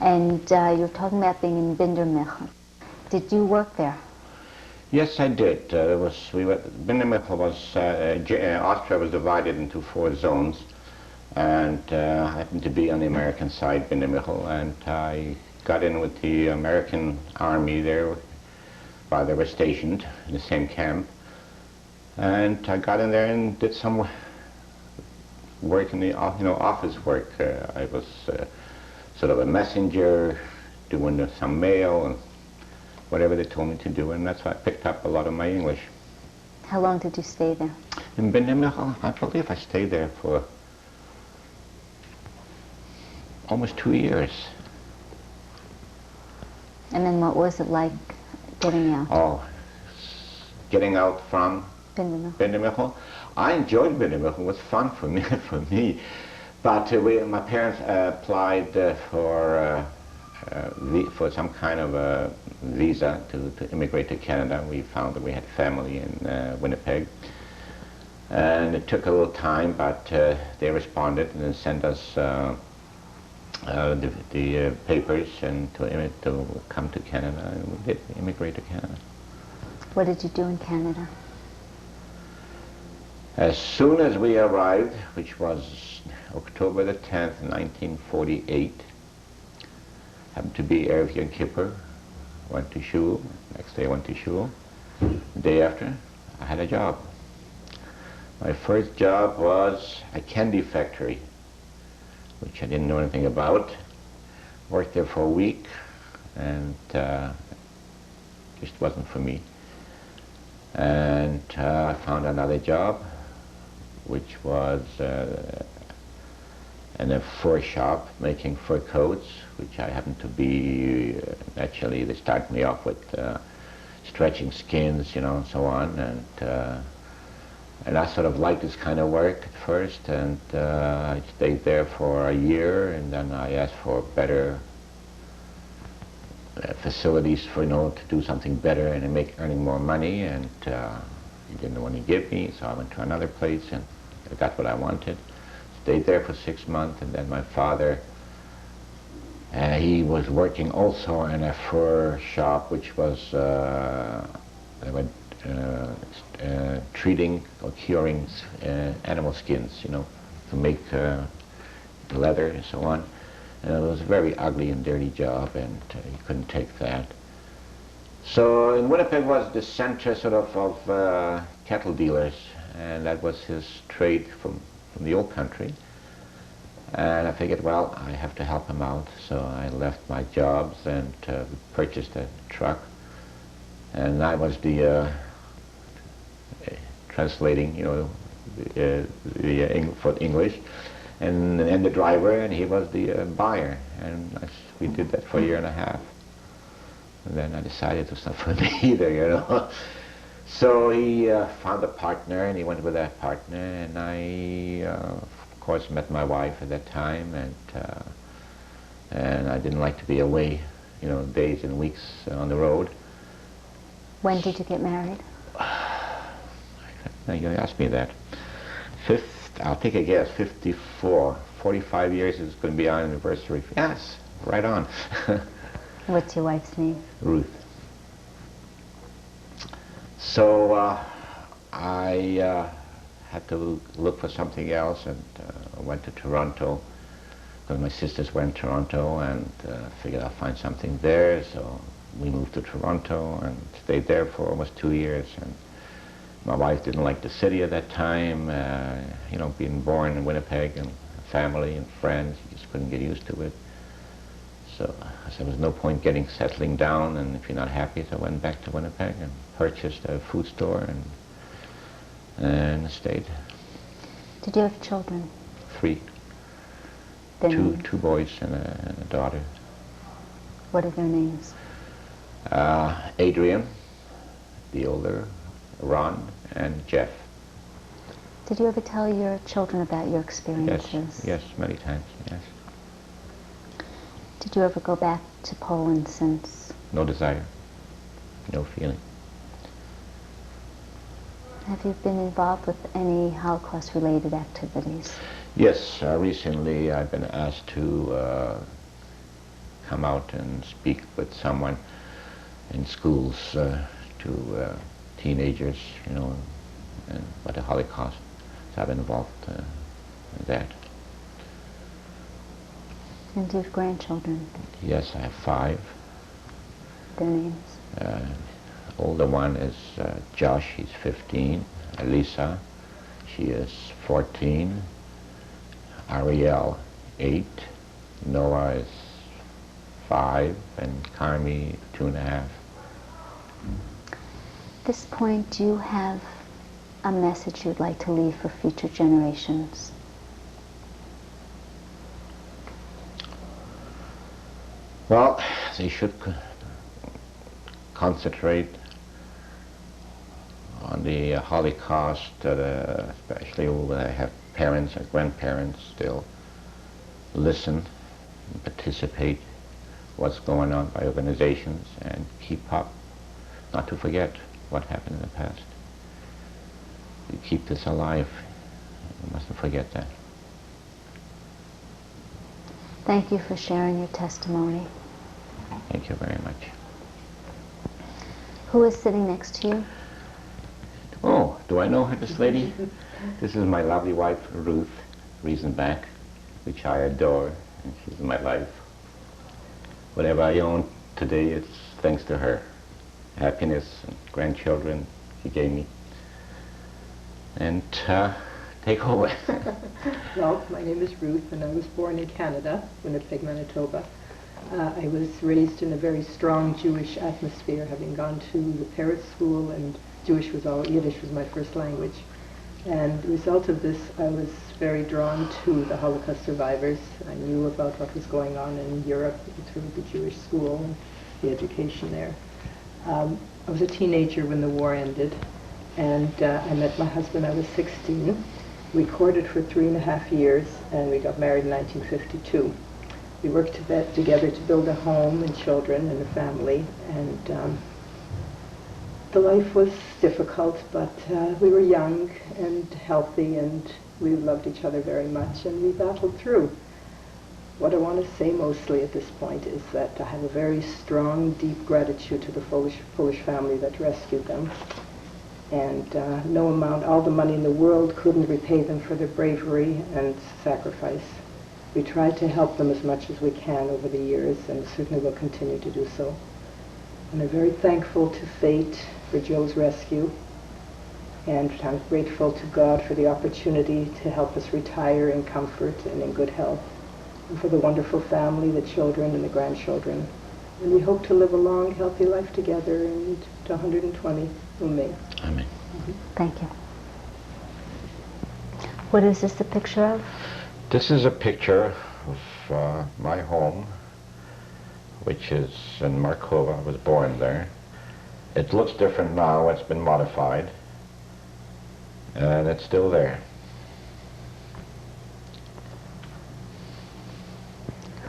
And you were talking about being in Bindermichel. Did you work there? Yes, I did. Bindermichel was, Austria was divided into 4 zones, and I happened to be on the American side, Bindermichel, and I got in with the American army there while they were stationed in the same camp. And I got in there and did some work in the office work. I was sort of a messenger, doing some mail and whatever they told me to do, and that's why I picked up a lot of my English. How long did you stay there? In Bindermichel, I believe I stayed there for almost 2 years. And then what was it like getting out? Oh, getting out from Bindermichel. I enjoyed Bindermichel. It was fun for me. But my parents applied for some kind of a visa to immigrate to Canada. We found that we had family in Winnipeg. And it took a little time, but they responded and sent us the papers and to come to Canada, and we did immigrate to Canada. What did you do in Canada? As soon as we arrived, which was October the 10th, 1948, happened to be Erev Yom Kippur, went to shul, next day I went to shul. The day after, I had a job. My first job was a candy factory, which I didn't know anything about. Worked there for a week, and just wasn't for me. And I found another job, which was in a fur shop making fur coats, which I happened to be, actually they started me off with stretching skins, and so on, and I sort of liked this kind of work at first, and I stayed there for a year, and then I asked for better facilities for, to do something better and earning more money, and he didn't want to give me, so I went to another place and I got what I wanted. Stayed there for 6 months, and then my father, he was working also in a fur shop, which was treating or curing animal skins, to make leather and so on. And it was a very ugly and dirty job, and he couldn't take that. So in Winnipeg was the center sort of cattle dealers, and that was his trade from the old country. And I figured, well, I have to help him out, so I left my jobs and purchased a truck. And I was the translating, for English, and the driver, and he was the buyer, and we did that for a year and a half. And then I decided it was not for me either, So he found a partner, and he went with that partner, and I, of course, met my wife at that time, and I didn't like to be away, days and weeks on the road. When did you get married? Now you asked me that. I'll take a guess, 54. 45 years is going to be our anniversary. Yes, right on. What's your wife's name? Ruth. So I had to look for something else, and I went to Toronto, because my sisters were in Toronto, and figured I'll find something there. So we moved to Toronto and stayed there for almost 2 years. And my wife didn't like the city at that time, being born in Winnipeg and family and friends, you just couldn't get used to it. So there was no point settling down, and if you're not happy, so I went back to Winnipeg and purchased a food store and stayed. Did you have children? 3. Two boys and a daughter. What are their names? Adrian, the older, Ron, and Jeff. Did you ever tell your children about your experiences? Yes, many times, yes. Did you ever go back to Poland since? No desire, no feeling. Have you been involved with any Holocaust-related activities? Yes, recently I've been asked to come out and speak with someone in schools to teenagers, you know, and about the Holocaust. So I've been involved in that. And do you have grandchildren? Yes, I have 5. Their names? Older one is Josh, he's 15. Elisa, she is 14. Ariel, 8. Noah is 5. And Carmi, 2.5. At this point, do you have a message you'd like to leave for future generations? Well, they should concentrate on the Holocaust, especially who have parents or grandparents still listen and participate what's going on by organizations and keep up, not to forget what happened in the past. You keep this alive, you mustn't forget that. Thank you for sharing your testimony. Thank you very much. Who is sitting next to you? Oh, do I know her, this lady? This is my lovely wife, Ruth Riesenbach, which I adore, and she's in my life. Whatever I own today, it's thanks to her. Happiness and grandchildren she gave me. And take over. Well, my name is Ruth, and I was born in Canada, Winnipeg, Manitoba. I was raised in a very strong Jewish atmosphere, having gone to the Paris school, and Yiddish was my first language. And the result of this, I was very drawn to the Holocaust survivors. I knew about what was going on in Europe through the Jewish school and the education there. I was a teenager when the war ended, and I met my husband. I was 16. We courted for 3.5 years, and we got married in 1952. We worked together to build a home and children and a family, and the life was difficult, but we were young and healthy, and we loved each other very much, and we battled through. What I want to say mostly at this point is that I have a very strong, deep gratitude to the Polish family that rescued them. And no amount, all the money in the world couldn't repay them for their bravery and sacrifice. We tried to help them as much as we can over the years, and certainly will continue to do so. And I'm very thankful to fate for Joe's rescue, and I'm grateful to God for the opportunity to help us retire in comfort and in good health, and for the wonderful family, the children and the grandchildren. And we hope to live a long, healthy life together and to 120. Amen. Amen. Thank you. What is this a picture of? This is a picture of my home, which is in Markowa. I was born there. It looks different now. It's been modified, and it's still there.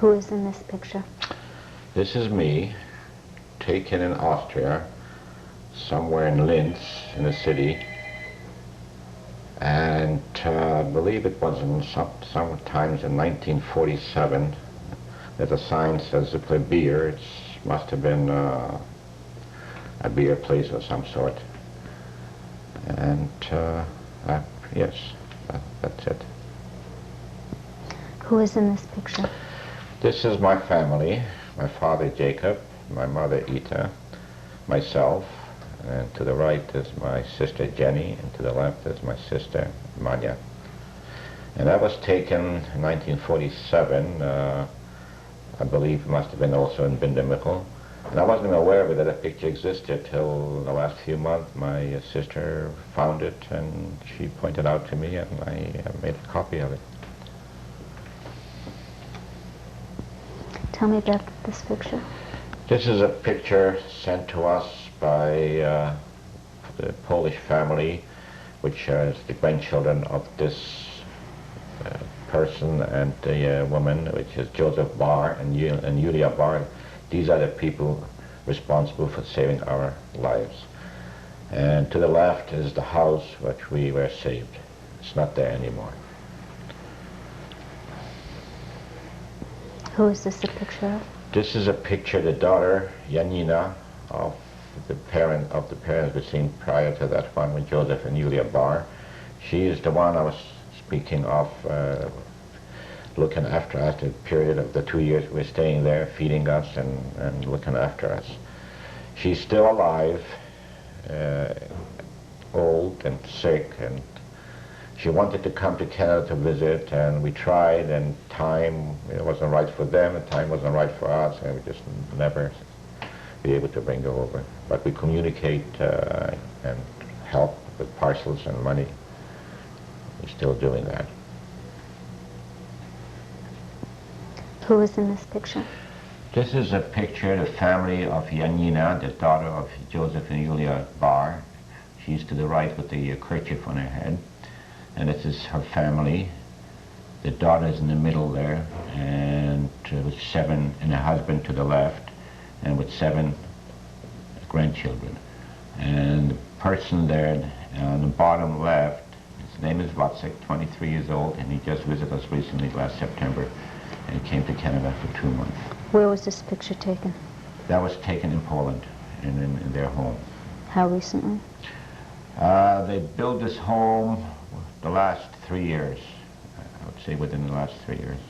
Who is in this picture? This is me, taken in Austria, somewhere in Linz, in the city, and I believe it was in sometimes in 1947. There's a sign says to play beer. It must have been a beer place of some sort. And yes, that's it. Who is in this picture? This is my family. My father Jacob, my mother Ita, myself, and to the right is my sister Jenny, and to the left is my sister Manya. And that was taken in 1947. I believe it must have been also in Bindermichel. And I wasn't even aware of it, that a picture existed till the last few months. My sister found it, and she pointed out to me, and I made a copy of it. Tell me about this picture. This is a picture sent to us by the Polish family, which is the grandchildren of this person and the woman, which is Joseph Bar and Julia Bar. These are the people responsible for saving our lives. And to the left is the house which we were saved. It's not there anymore. Who is this a picture of? This is a picture of the daughter, Janina, of the parents we seen prior to that one with Joseph and Julia Barr. She is the one I was speaking of, looking after us the period of the 2 years we were staying there, feeding us and looking after us. She's still alive, old and sick, and she wanted to come to Canada to visit, and we tried, and time wasn't right for them, and time wasn't right for us, and we just never be able to bring her over. But we communicate and help with parcels and money. We're still doing that. Who is in this picture? This is a picture of the family of Janina, the daughter of Joseph and Julia Barr. She's to the right with the kerchief on her head. And this is her family. The daughter's in the middle there, and with 7, and her husband to the left, and with 7 grandchildren. And the person there on the bottom left, his name is Wacek, 23 years old, and he just visited us recently last September, and he came to Canada for 2 months. Where was this picture taken? That was taken in Poland, in their home. How recently? They built this home the last 3 years. I would say within the last 3 years.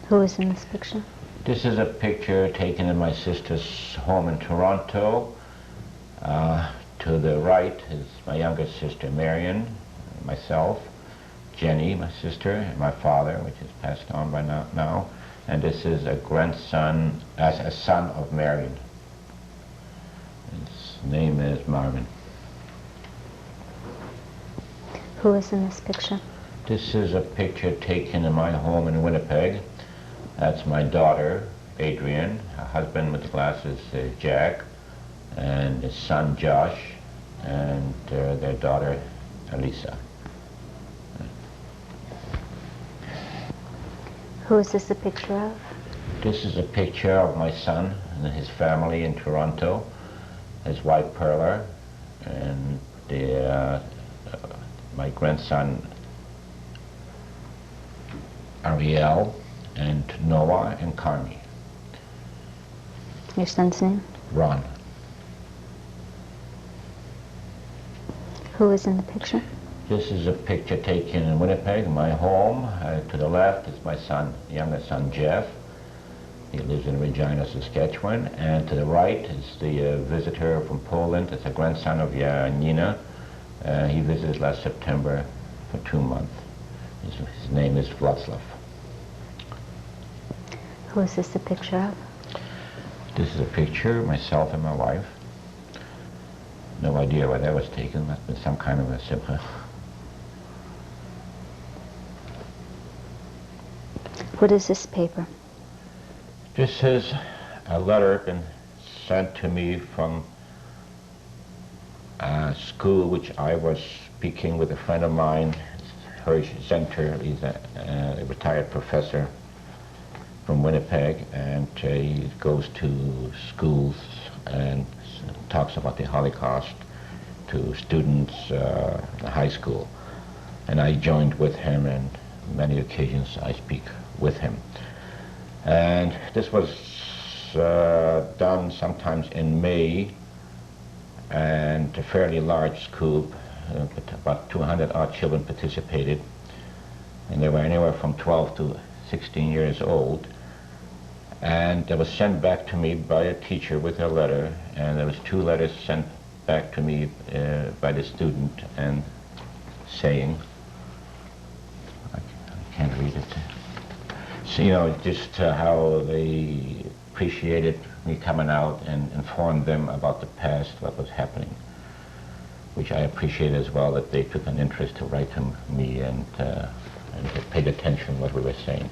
Who is in this picture? This is a picture taken in my sister's home in Toronto. To the right is my younger sister Marion, myself, Jenny, my sister, and my father, which is passed on by now. And this is a grandson, a son of Marion. His name is Marvin. Who is in this picture? This is a picture taken in my home in Winnipeg. That's my daughter, Adrian, her husband with the glasses, Jack, and his son, Josh, and their daughter, Elisa. Who is this a picture of? This is a picture of my son and his family in Toronto, his wife, Perla, and my grandson, Ariel, and Noah and Carmi. Your son's name? Ron. Who is in the picture? This is a picture taken in Winnipeg, my home. To the left is my son, younger son, Jeff. He lives in Regina, Saskatchewan. And to the right is the visitor from Poland. It's a grandson of Janina. He visited last September for 2 months. His name is Vlaclav. Who is this a picture of? This is a picture of myself and my wife. No idea where that was taken. Must have been some kind of a simcha. What is this paper? This is a letter been sent to me from a school which I was speaking with a friend of mine, Hirsch Zenter. He's a retired professor from Winnipeg, and he goes to schools and talks about the Holocaust to students in high school. And I joined with him, and many occasions I speak with him. And this was done sometimes in May, and a fairly large school, about 200 odd children participated, and they were anywhere from 12 to 16 years old. And it was sent back to me by a teacher with a letter, and there was 2 letters sent back to me by the student, and saying, I can't read it. So, you know, just how they appreciated me coming out and informed them about the past, what was happening, which I appreciate as well, that they took an interest to write to me and paid attention to what we were saying.